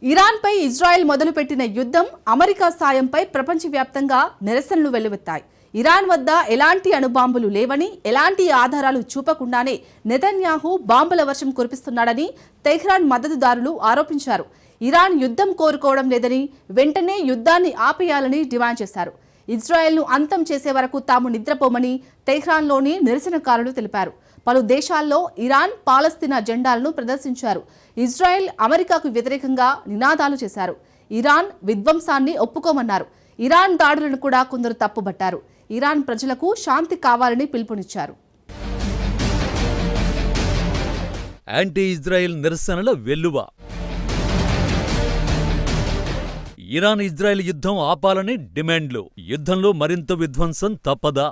ఇరాన్పై Israel మొదలుపెట్టిన యుద్ధం America సాయంపై ప్రపంచవ్యాప్తంగా నిరసనలు వెల్లువెత్తాయి. ఇరాన్ వద్ద ఎలాంటి అణుబాంబులు లేవని, ఎలాంటి ఆధారాలు చూపకుండానే నెతన్యాహు బాంబుల వర్షం కురిపిస్తున్నాడని తెహ్రాన్ మద్దతుదారులు ఆరోపించారు. ఇరాన్ యుద్ధం కోరుకోవడం లేదని, వెంటనే యుద్ధాన్ని ఆపేయాలని డిమాండ్ చేశారు. ఇజ్రాయెల్ను అంతం చేసే వరకు తాము నిద్రపోమని తెహ్రాన్లోని నిరసనకారులు తెలిపారు. పలు దేశాల్లో ఇరాన్, పాలస్తీనా జెండాలను ప్రదర్శించారు. ఇజ్రాయెల్, అమెరికాకు వ్యతిరేకంగా నినాదాలు చేశారు. ఇరాన్ విధ్వంసాన్ని ఒప్పుకోమన్నారు. ఇరాన్ దాడులను కూడా కొందరు తప్పుబట్టారు. ఇరాన్ ప్రజలకు శాంతి కావాలని పిలుపునిచ్చారు. యాంటీ ఇజ్రాయెల్ నిరసనల వెల్లువ. ఇరాన్ ఇజ్రాయెల్ యుద్ధం ఆపాలని డిమాండ్లు. యుద్ధంలో మరింత విధ్వంసం తప్పదా?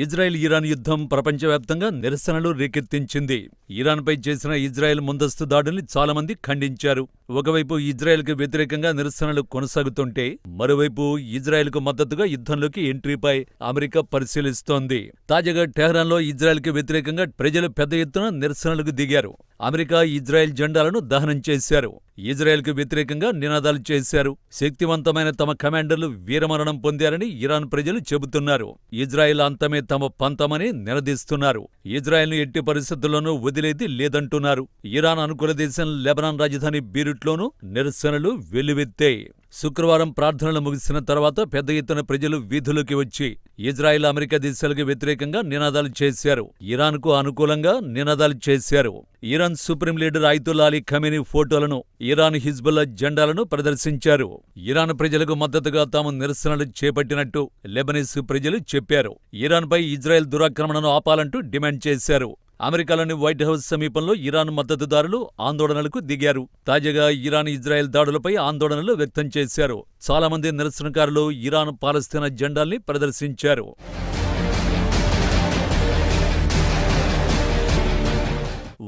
ఇజ్రాయెల్ ఇరాన్ యుద్ధం ప్రపంచవ్యాప్తంగా నిరసనలు రేకెత్తించింది. ఇరాన్పై చేసిన ఇజ్రాయెల్ ముందస్తు దాడుల్ని చాలామంది ఖండించారు. ఒకవైపు ఇజ్రాయెల్కు వ్యతిరేకంగా నిరసనలు కొనసాగుతుంటే, మరోవైపు ఇజ్రాయెల్కు మద్దతుగా యుద్ధంలోకి ఎంట్రీపై అమెరికా పరిశీలిస్తోంది. తాజాగా టెహ్రాన్లో ఇజ్రాయెల్కి వ్యతిరేకంగా ప్రజలు పెద్ద ఎత్తున నిరసనలకు దిగారు. అమెరికా ఇజ్రాయెల్ జెండాలను దహనం చేశారు. ఇజ్రాయెల్కు వ్యతిరేకంగా నినాదాలు చేశారు. శక్తివంతమైన తమ కమాండర్లు వీరమరణం పొందారని ఇరాన్ ప్రజలు చెబుతున్నారు. ఇజ్రాయెల్ అంతమే తమ పంతమని నినదిస్తున్నారు. ఇజ్రాయెల్ను ఎట్టి పరిస్థితుల్లోనూ వదిలేది లేదంటున్నారు. ఇరాన్ అనుకూల దేశం లెబనాన్ రాజధాని బీరుట్లోనూ నిరసనలు వెల్లువెత్తాయి. శుక్రవారం ప్రార్థనలు ముగిసిన తర్వాత పెద్ద ఎత్తున ప్రజలు వీధుల్లోకి వచ్చి ఇజ్రాయెల్, అమెరికా దేశాలకు వ్యతిరేకంగా నినాదాలు చేశారు. ఇరాన్కు అనుకూలంగా నినాదాలు చేశారు. Iran supreme leader Ayatollah Ali Khamenei ఫోటోలను, ఇరాన్ హిజ్బుల్లా జెండాలను ప్రదర్శించారు. ఇరాన్ ప్రజలకు మద్దతుగా తాము నిరసనలు చేపట్టినట్టు లెబనీస్ ప్రజలు చెప్పారు. ఇరాన్పై ఇజ్రాయెల్ దురాక్రమణను ఆపాలంటూ డిమాండ్ చేశారు. అమెరికాలోని వైట్ హౌస్ సమీపంలో ఇరాన్ మద్దతుదారులు ఆందోళనలకు దిగారు. తాజాగా ఇరాన్ ఇజ్రాయెల్ దాడులపై ఆందోళనలు వ్యక్తం చేశారు. చాలామంది నిరసనకారులు ఇరాన్, పాలస్తీనా జెండాల్ని ప్రదర్శించారు.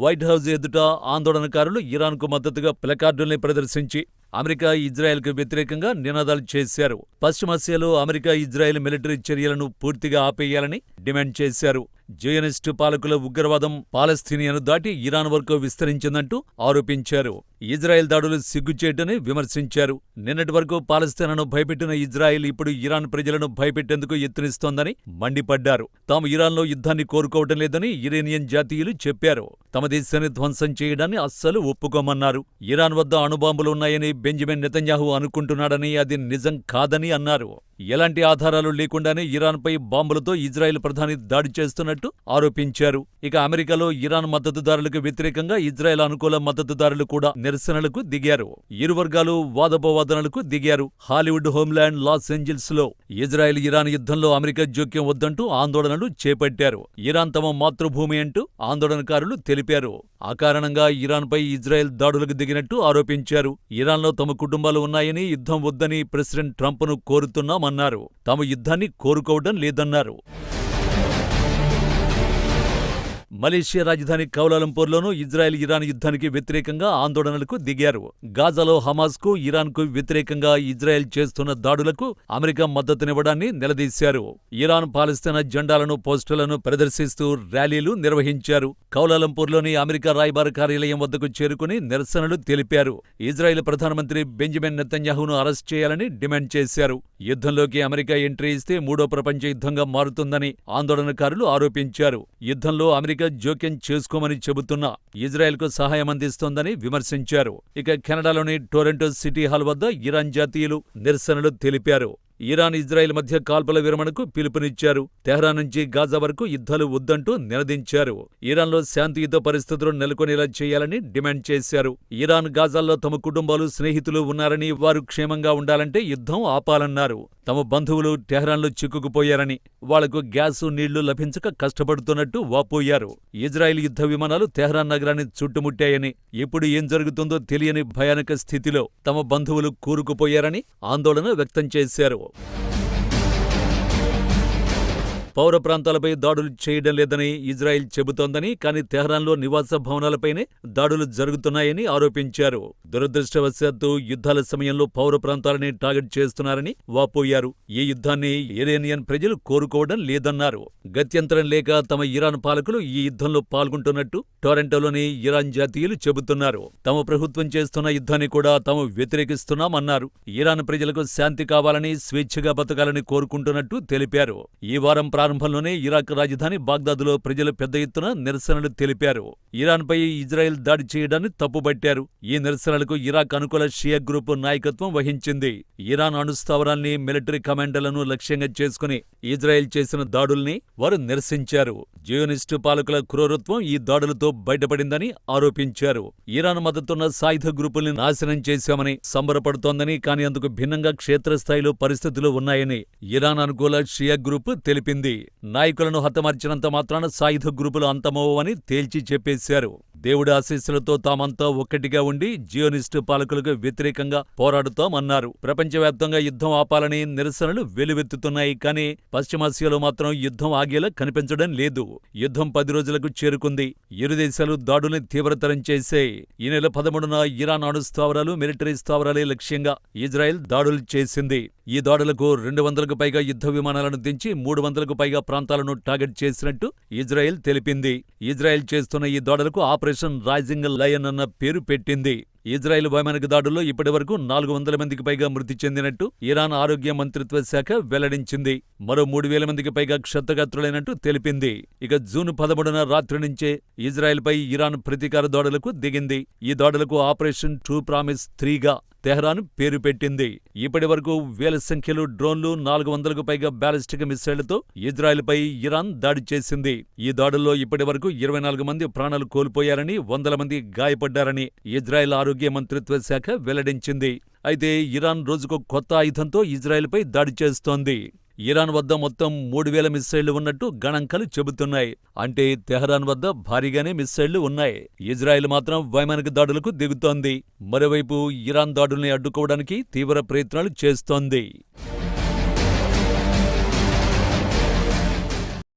వైట్ హౌస్ ఎదుట ఆందోళనకారులు ఇరాన్కు మద్దతుగా ప్లకార్డుల్ని ప్రదర్శించి అమెరికా, ఇజ్రాయెల్కు వ్యతిరేకంగా నినాదాలు చేశారు. పశ్చిమాసియాలో అమెరికా, ఇజ్రాయెల్ మిలిటరీ చర్యలను పూర్తిగా ఆపేయాలని డిమాండ్ చేశారు. జయోనిస్టు పాలకుల ఉగ్రవాదం పాలస్తీనియాను దాటి ఇరాన్ వరకు విస్తరించిందంటూ ఆరోపించారు. ఇజ్రాయెల్ దాడులు సిగ్గుచేటని విమర్శించారు. నిన్నటి వరకు పాలస్తీనాను భయపెట్టిన ఇజ్రాయెల్ ఇప్పుడు ఇరాన్ ప్రజలను భయపెట్టేందుకు యత్నిస్తోందని మండిపడ్డారు. తాము ఇరాన్లో యుద్ధాన్ని కోరుకోవడం లేదని ఇరానియన్ జాతీయులు చెప్పారు. తమ దేశాన్ని ధ్వంసం చేయడాన్ని అస్సలు ఒప్పుకోమన్నారు. ఇరాన్ వద్ద అణుబాంబులు ఉన్నాయని బెంజమిన్ నెతన్యాహు అనుకుంటున్నాడని, అది నిజం కాదని అన్నారు. ఎలాంటి ఆధారాలు లేకుండానే ఇరాన్పై బాంబులతో ఇజ్రాయెల్ ప్రధాని దాడి చేస్తున్నట్టు ఆరోపించారు. ఇక అమెరికాలో ఇరాన్ మద్దతుదారులకు వ్యతిరేకంగా ఇజ్రాయెల్ అనుకూల మద్దతుదారులు కూడా నిరసనలకు దిగారు. ఇరు వర్గాలు వాదోపవాదనలకు దిగారు. హాలీవుడ్ హోమ్ల్యాండ్ లాస్ ఏంజల్స్ లో ఇజ్రాయెల్ ఇరాన్ యుద్ధంలో అమెరికా జోక్యం వద్దంటూ ఆందోళనలు చేపట్టారు. ఇరాన్ తమ మాతృభూమి అంటూ ఆందోళనకారులు తెలిపారు. ఆ కారణంగా ఇరాన్పై ఇజ్రాయెల్ దాడులకు దిగినట్టు ఆరోపించారు. ఇరాన్లో తమ కుటుంబాలు ఉన్నాయని, యుద్ధం వద్దని ప్రెసిడెంట్ ట్రంప్ను కోరుతున్నామన్నారు. తాము యుద్ధాన్ని కోరుకోవడం లేదన్నారు. మలేషియా రాజధాని కౌలాలంపూర్లోనూ ఇజ్రాయెల్ ఇరాన్ యుద్ధానికి వ్యతిరేకంగా ఆందోళనలకు దిగారు. గాజాలో హమాస్కు, ఇరాన్కు వ్యతిరేకంగా ఇజ్రాయెల్ చేస్తున్న దాడులకు అమెరికా మద్దతునివ్వడాన్ని నిలదీశారు. ఇరాన్, పాలస్తీనా జెండాలను, పోస్టర్లను ప్రదర్శిస్తూ ర్యాలీలు నిర్వహించారు. కౌలాలంపూర్లోని అమెరికా రాయబార కార్యాలయం వద్దకు చేరుకుని నిరసనలు తెలిపారు. ఇజ్రాయెల్ ప్రధానమంత్రి బెంజమిన్ నెతన్యాహును అరెస్ట్ చేయాలని డిమాండ్ చేశారు. యుద్ధంలోకి అమెరికా ఎంట్రీ ఇస్తే మూడో ప్రపంచ యుద్ధంగా మారుతుందని ఆందోళనకారులు ఆరోపించారు. యుద్ధంలో అమెరికా జోక్యం చేసుకోమని చెబుతున్నా ఇజ్రాయెల్కు సహాయం అందిస్తోందని విమర్శించారు. ఇక కెనడాలోని టొరంటో సిటీ హాల్ వద్ద ఇరాన్ జాతీయులు నిరసనలు తెలిపారు. ఇరాన్, ఇజ్రాయెల్ మధ్య కాల్పుల విరమణకు పిలుపునిచ్చారు. తెహ్రాన్ నుంచి గాజా వరకు యుద్ధాలు వద్దంటూ నినదించారు. ఇరాన్లో శాంతియుత పరిస్థితులు నెలకొనేలా చేయాలని డిమాండ్ చేశారు. ఇరాన్, గాజాల్లో తమ కుటుంబాలు, స్నేహితులు ఉన్నారని, వారు క్షేమంగా ఉండాలంటే యుద్ధం ఆపాలన్నారు. తమ బంధువులు టెహ్రాన్లో చిక్కుకుపోయారని, వాళ్లకు గ్యాసు, నీళ్లు లభించక కష్టపడుతున్నట్టు వాపోయారు. ఇజ్రాయెల్ యుద్ధ విమానాలు తెహ్రాన్ నగరాన్ని చుట్టుముట్టాయని, ఎప్పుడు ఏం జరుగుతుందో తెలియని భయానక స్థితిలో తమ బంధువులు కూరుకుపోయారని ఆందోళన వ్యక్తం చేశారు. పౌర ప్రాంతాలపై దాడులు చేయడం లేదని ఇజ్రాయెల్ చెబుతోందని, కానీ తెహ్రాన్లో నివాస భవనాలపైనే దాడులు జరుగుతున్నాయని ఆరోపించారు. దురదృష్టవశాత్తు యుద్ధాల సమయంలో పౌర ప్రాంతాలని టార్గెట్ చేస్తున్నారని వాపోయారు. ఈ యుద్ధాన్ని ఇరానియన్ ప్రజలు కోరుకోవడం లేదన్నారు. గత్యంతరం లేక తమ ఇరాన్ పాలకులు ఈ యుద్ధంలో పాల్గొంటున్నట్టు టొరంటోలోని ఇరాన్ జాతీయులు చెబుతున్నారు. తమ ప్రభుత్వం చేస్తున్న యుద్ధాన్ని కూడా తాము వ్యతిరేకిస్తున్నామన్నారు. ఇరాన్ ప్రజలకు శాంతి కావాలని, స్వేచ్ఛగా బతకాలని కోరుకుంటున్నట్టు తెలిపారు. ఈ వారం ప్రారంభంలోనే ఇరాక్ రాజధాని బాగ్దాదులో ప్రజలు పెద్ద ఎత్తున నిరసనలు తెలిపారు. ఇరాన్పై ఇజ్రాయెల్ దాడి చేయడాన్ని తప్పుబట్టారు. ఈ నిరసనలకు ఇరాక్ అనుకూల షియా గ్రూపు నాయకత్వం వహించింది. ఇరాన్ అణుస్థావరాల్ని, మిలిటరీ కమాండర్లను లక్ష్యంగా చేసుకుని ఇజ్రాయెల్ చేసిన దాడుల్ని వారు నిరసించారు. జియోనిస్టు పాలకుల క్రూరత్వం ఈ దాడులతో బయటపడిందని ఆరోపించారు. ఇరాన్ మద్దతున్న సాయుధ గ్రూపుల్ని నాశనం చేశామని సంబరపడుతోందని, కానీ అందుకు భిన్నంగా క్షేత్రస్థాయిలో పరిస్థితులు ఉన్నాయని ఇరాన్ అనుకూల షియా గ్రూపు తెలిపింది. నాయకులను హతమార్చినంత మాత్రాన సాయుధ గ్రూపులు అంతమవని తేల్చి చెప్పేశారు. దేవుడి ఆశీస్సులతో తామంతా ఒక్కటిగా ఉండి జియోనిస్టు పాలకులకు వ్యతిరేకంగా పోరాడుతామన్నారు. ప్రపంచవ్యాప్తంగా యుద్ధం ఆపాలని నిరసనలు వెలువెత్తుతున్నాయి. కానీ పశ్చిమాసియాలో మాత్రం యుద్ధం ఆగేలా కనిపించడం లేదు. యుద్ధం 10 రోజులకు చేరుకుంది. ఇరు దేశాలు దాడుల్ని తీవ్రతరం చేశాయి. ఈ నెల 13న ఇరాన్ అణు స్థావరాలు, మిలిటరీ స్థావరాలే లక్ష్యంగా ఇజ్రాయెల్ దాడులు చేసింది. ఈ దాడులకు 200కు పైగా యుద్ధ విమానాలను దించి 300కు పైగా ప్రాంతాలను టార్గెట్ చేసినట్టు ఇజ్రాయెల్ తెలిపింది. ఇజ్రాయెల్ చేస్తున్న ఈ దాడులకు ఆపరేషన్ రైజింగ్ లయన్ అన్న పేరు పెట్టింది. ఇజ్రాయెల్ వైమానిక దాడుల్లో ఇప్పటివరకు 400 మందికి పైగా మృతి చెందినట్టు ఇరాన్ ఆరోగ్య మంత్రిత్వ శాఖ వెల్లడించింది. మరో 3000 మందికి పైగా క్షతగాత్రులైనట్టు తెలిపింది. ఇక జూన్ 13న రాత్రి నుంచే ఇజ్రాయెల్పై ఇరాన్ ప్రతీకార దాడులకు దిగింది. ఈ దాడులకు ఆపరేషన్ ట్రూ ప్రామిస్ 3గా తెహ్రాన్ పేరు పెట్టింది. ఇప్పటి వరకు వేల సంఖ్యలో డ్రోన్లు, 400కు పైగా బ్యాలిస్టిక్ మిసైళ్లతో ఇజ్రాయెల్పై ఇరాన్ దాడి చేసింది. ఈ దాడుల్లో ఇప్పటి వరకు 24 మంది ప్రాణాలు కోల్పోయారని, 100 మంది గాయపడ్డారని ఇజ్రాయెల్ ఆరోగ్య మంత్రిత్వ శాఖ వెల్లడించింది. అయితే ఇరాన్ రోజుకో కొత్త ఆయుధంతో ఇజ్రాయెల్పై దాడి చేస్తోంది. ఇరాన్ వద్ద మొత్తం 3000 మిస్సైళ్లు ఉన్నట్టు గణాంకాలు చెబుతున్నాయి. అంటే తెహ్రాన్ వద్ద భారీగానే మిస్సైళ్లు ఉన్నాయి. ఇజ్రాయెల్ మాత్రం వైమానిక దాడులకు దిగుతోంది. మరోవైపు ఇరాన్ దాడుల్ని అడ్డుకోవడానికి తీవ్ర ప్రయత్నాలు చేస్తోంది.